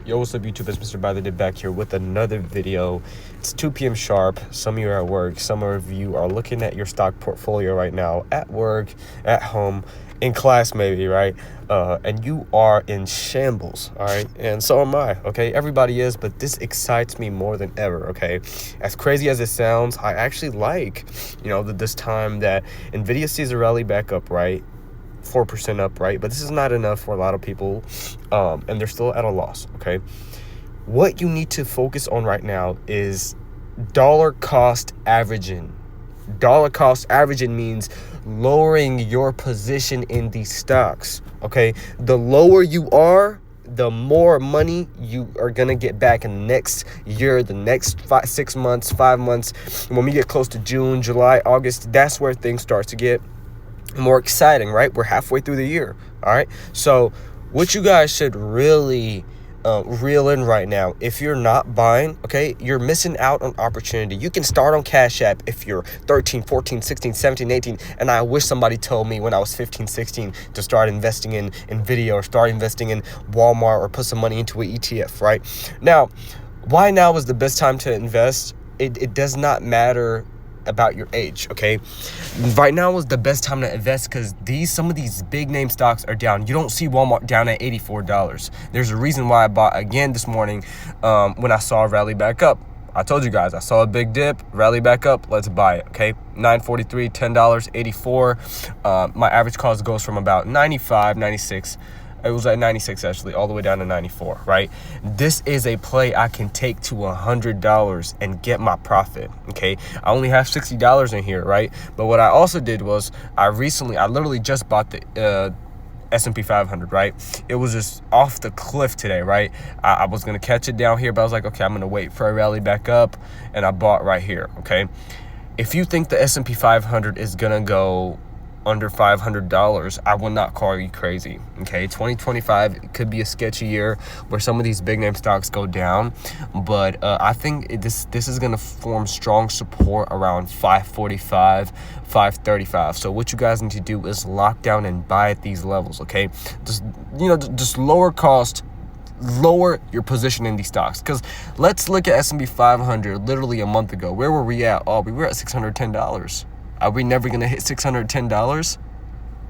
Yo, what's up YouTube, it's Mr.BuyTheDip back here with another video. It's 2 p.m. sharp. Some of you are at work, some of you are looking at your stock portfolio right now, at work, at home, in class maybe, right? And you are in shambles, all right? And so am I, okay? Everybody is, but this excites me more than ever, okay? As crazy as it sounds, I actually like, this time that NVIDIA sees a rally back up, right? 4% up, right? But this is not enough for a lot of people, and they're still at a loss, okay? What you need to focus on right now is dollar cost averaging. Dollar cost averaging means lowering your position in these stocks, okay? The lower you are, the more money you are gonna get back in the next year, the next 6 months, 5 months. When we get close to June, July, August, that's where things start to get more exciting, right? We're halfway through the year, all right? So what you guys should really reel in right now, if you're not buying, okay, you're missing out on opportunity. You can start on Cash App if you're 13, 14, 16, 17, 18, and I wish somebody told me when I was 15, 16 to start investing in NVIDIA or start investing in Walmart or put some money into an ETF, right? Now, why now is the best time to invest? It does not matter about your age, okay? Right now is the best time to invest because some of these big name stocks are down. You don't see Walmart down at $84. There's a reason why I bought again this morning when I saw a rally back up. I told you guys, I saw a big dip, rally back up, let's buy it, okay? $9.43, $10, 84. My average cost goes from about 95, 96. It was at 96 actually, all the way down to 94, right? This is a play I can take to $100 and get my profit, okay? I only have $60 in here, right? But what I also did was I literally just bought the S&P 500, right? It was just off the cliff today, right? I was going to catch it down here, but I was like, okay, I'm going to wait for a rally back up, and I bought right here, okay? If you think the S&P 500 is going to go under $500, I will not call you crazy, okay? 2025 could be a sketchy year where some of these big name stocks go down, but I think this is going to form strong support around 545, 535. So what you guys need to do is lock down and buy at these levels, okay? Just lower cost, lower your position in these stocks. Because let's look at S&P 500 literally a month ago. Where were we at? We were at $610. Are we never going to hit $610?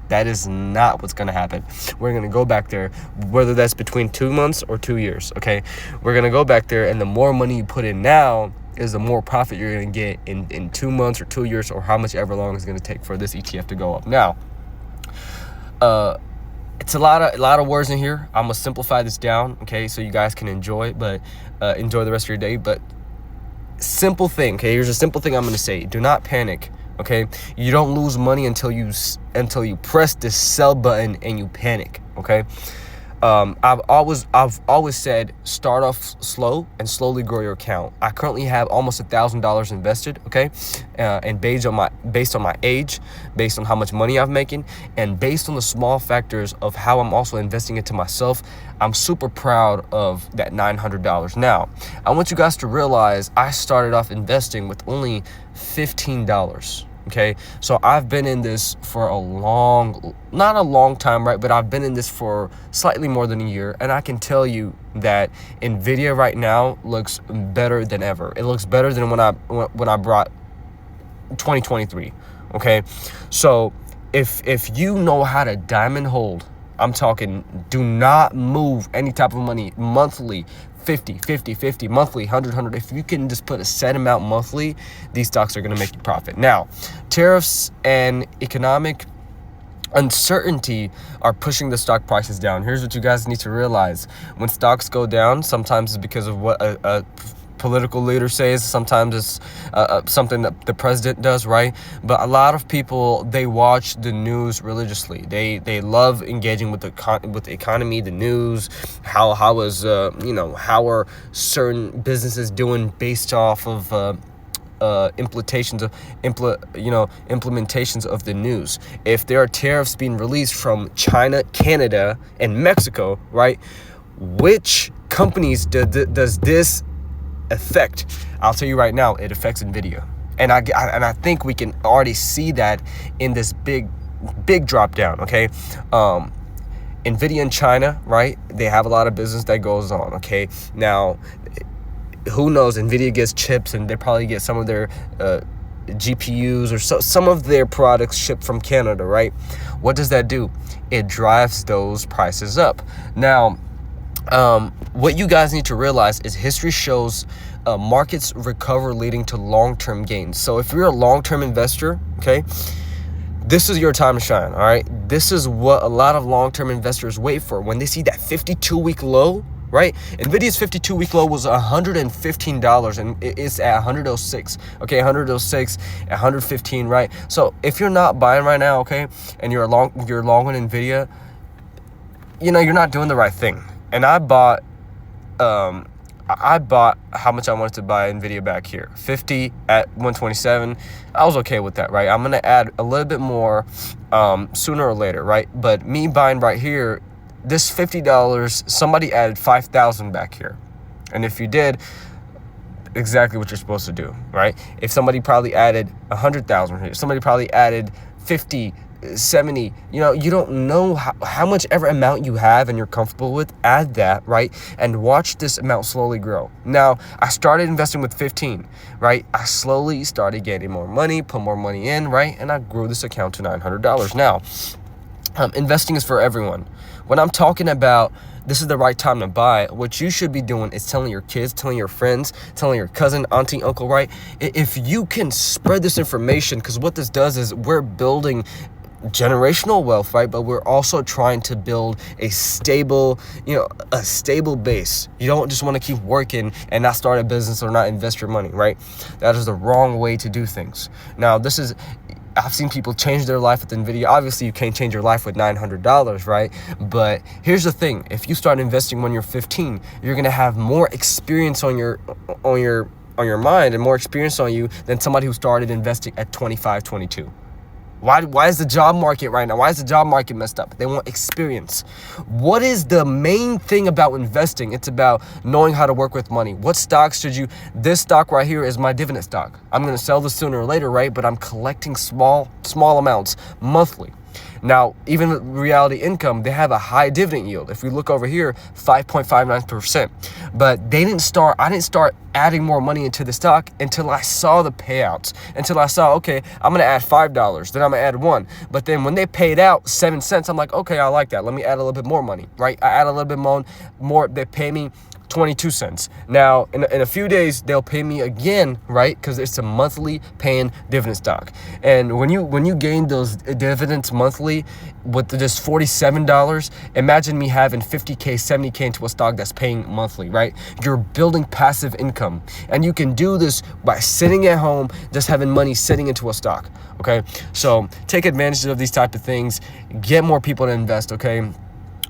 That is not what's going to happen. We're going to go back there, whether that's between 2 months or 2 years, okay? We're going to go back there, and the more money you put in now is the more profit you're going to get in 2 months or 2 years or how much ever long it's going to take for this ETF to go up. Now, it's a lot of words in here. I'm going to simplify this down, okay, so you guys can enjoy the rest of your day. But simple thing, okay? Here's a simple thing I'm going to say. Do not panic. Okay, you don't lose money until you press the sell button and you panic. Okay, I've always said start off slow and slowly grow your account. I currently have almost $1,000 invested. Okay, and based on my age, based on how much money I'm making, and based on the small factors of how I'm also investing into myself, I'm super proud of that $900. Now, I want you guys to realize I started off investing with only $15. Okay, so I've been in this for not a long time, right? But I've been in this for slightly more than a year. And I can tell you that NVIDIA right now looks better than ever. It looks better than when I brought 2023. Okay, so if you know how to diamond hold, I'm talking do not move any type of money monthly, 50, monthly, 100. If you can just put a set amount monthly, these stocks are going to make you profit. Now, tariffs and economic uncertainty are pushing the stock prices down. Here's what you guys need to realize. When stocks go down, sometimes it's because of what a political leader says. Sometimes it's something that the president does, right? But a lot of people, they watch the news religiously. They love engaging with the economy, the news, how are certain businesses doing based off of implementations of the news. If there are tariffs being released from China, Canada, and Mexico, right? Which companies does this affect? I'll tell you right now, it affects NVIDIA, and I think we can already see that in this big drop down. Okay, NVIDIA in China, right? They have a lot of business that goes on, okay? Now, who knows? NVIDIA gets chips, and they probably get some of their GPUs or some of their products shipped from Canada, right? What does that do? It drives those prices up. Now, what you guys need to realize is history shows markets recover, leading to long-term gains. So if you're a long-term investor, okay, this is your time to shine, all right? This is what a lot of long-term investors wait for. When they see that 52-week low, right? NVIDIA's 52-week low was $115, and it's at 106. Okay, 106, 115, right? So if you're not buying right now, okay, and you're long on NVIDIA, you're not doing the right thing. And I bought how much I wanted to buy NVIDIA back here, 50 at 127. I was okay with that, right? I'm gonna add a little bit more sooner or later, right? But me buying right here, this $50, somebody added 5,000 back here. And if you did, exactly what you're supposed to do, right? If somebody probably added 100,000 here, somebody probably added 50, 70, you don't know how much ever amount you have and you're comfortable with, add that, right? And watch this amount slowly grow. Now, I started investing with 15, right? I slowly started getting more money, put more money in, right? And I grew this account to $900. Now, investing is for everyone. When I'm talking about this is the right time to buy, what you should be doing is telling your kids, telling your friends, telling your cousin, auntie, uncle, right? If you can spread this information, because what this does is we're building generational wealth, right? But we're also trying to build a stable base. You don't just want to keep working and not start a business or not invest your money, right? That is the wrong way to do things. Now, I've seen people change their life with NVIDIA. Obviously, you can't change your life with $900, right? But here's the thing. If you start investing when you're 15, you're going to have more experience on your mind and more experience on you than somebody who started investing at 25, 22. Why is the job market right now? Why is the job market messed up? They want experience. What is the main thing about investing? It's about knowing how to work with money. What stocks this stock right here is my dividend stock. I'm going to sell this sooner or later, right? But I'm collecting small amounts monthly. Now, even with Reality Income, they have a high dividend yield. If we look over here, 5.59%. But I didn't start adding more money into the stock until I saw the payouts. Until I saw, okay, I'm going to add $5. Then I'm going to add $1. But then when they paid out 7 cents, I'm like, okay, I like that. Let me add a little bit more money, right? I add a little bit more. They pay me 22 cents. Now, in a few days, they'll pay me again, right? Because it's a monthly paying dividend stock. And when you gain those dividends monthly with just $47, imagine me having 50K, 70K into a stock that's paying monthly, right? You're building passive income. And you can do this by sitting at home, just having money sitting into a stock, okay? So take advantage of these type of things. Get more people to invest, okay?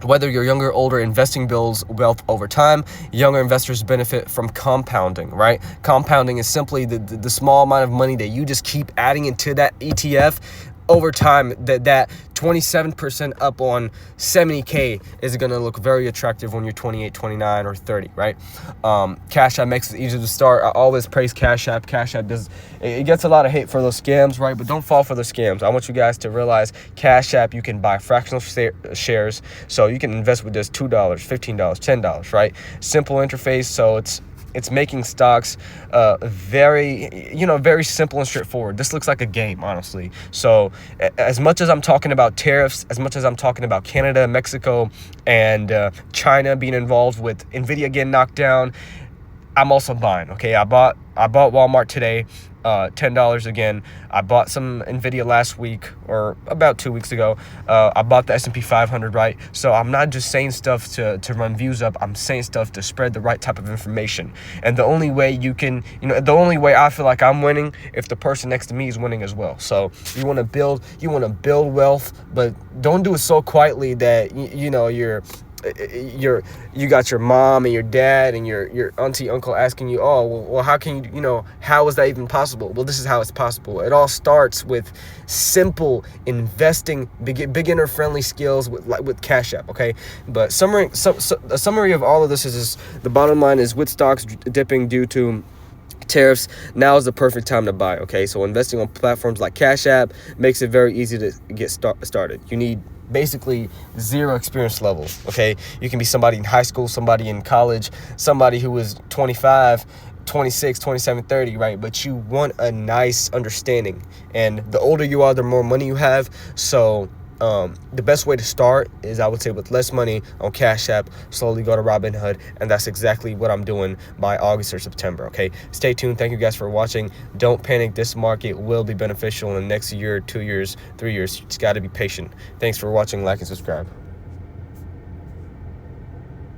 Whether you're younger or older, investing builds wealth over time. Younger investors benefit from compounding, right? Compounding is simply the small amount of money that you just keep adding into that ETF. Over time, that 27% up on 70K is going to look very attractive when you're 28, 29, or 30, right? CashApp makes it easier to start. I always praise CashApp. CashApp it gets a lot of hate for those scams, right? But don't fall for the scams. I want you guys to realize CashApp, you can buy fractional shares. So you can invest with just $2, $15, $10, right? Simple interface. So it's making stocks very simple and straightforward. This looks like a game, honestly. So as much as I'm talking about tariffs, as much as I'm talking about Canada, Mexico, and China being involved with NVIDIA getting knocked down, I'm also buying, okay? I bought Walmart today, $10 again. I bought some NVIDIA last week or about 2 weeks ago. I bought the S&P 500, right? So I'm not just saying stuff to run views up. I'm saying stuff to spread the right type of information. And the only way the only way I feel like I'm winning if the person next to me is winning as well. So you want to build wealth, but don't do it so quietly that you got your mom and your dad and your auntie, uncle asking you, well, how can how is that even possible? Well, this is how it's possible. It all starts with simple investing, beginner friendly skills with CashApp, okay? But a summary of all of this is the bottom line is with stocks dipping due to tariffs, now is the perfect time to buy, okay? So investing on platforms like CashApp makes it very easy to get started. You need basically zero experience level, okay? You can be somebody in high school, somebody in college, somebody who was 25, 26, 27, 30, right? But you want a nice understanding. And the older you are, the more money you have. So the best way to start is, I would say, with less money on Cash App, slowly go to Robinhood, and that's exactly what I'm doing by August or September, okay? Stay tuned. Thank you guys for watching. Don't panic. This market will be beneficial in the next year, 2 years, 3 years. You just got to be patient. Thanks for watching. Like and subscribe.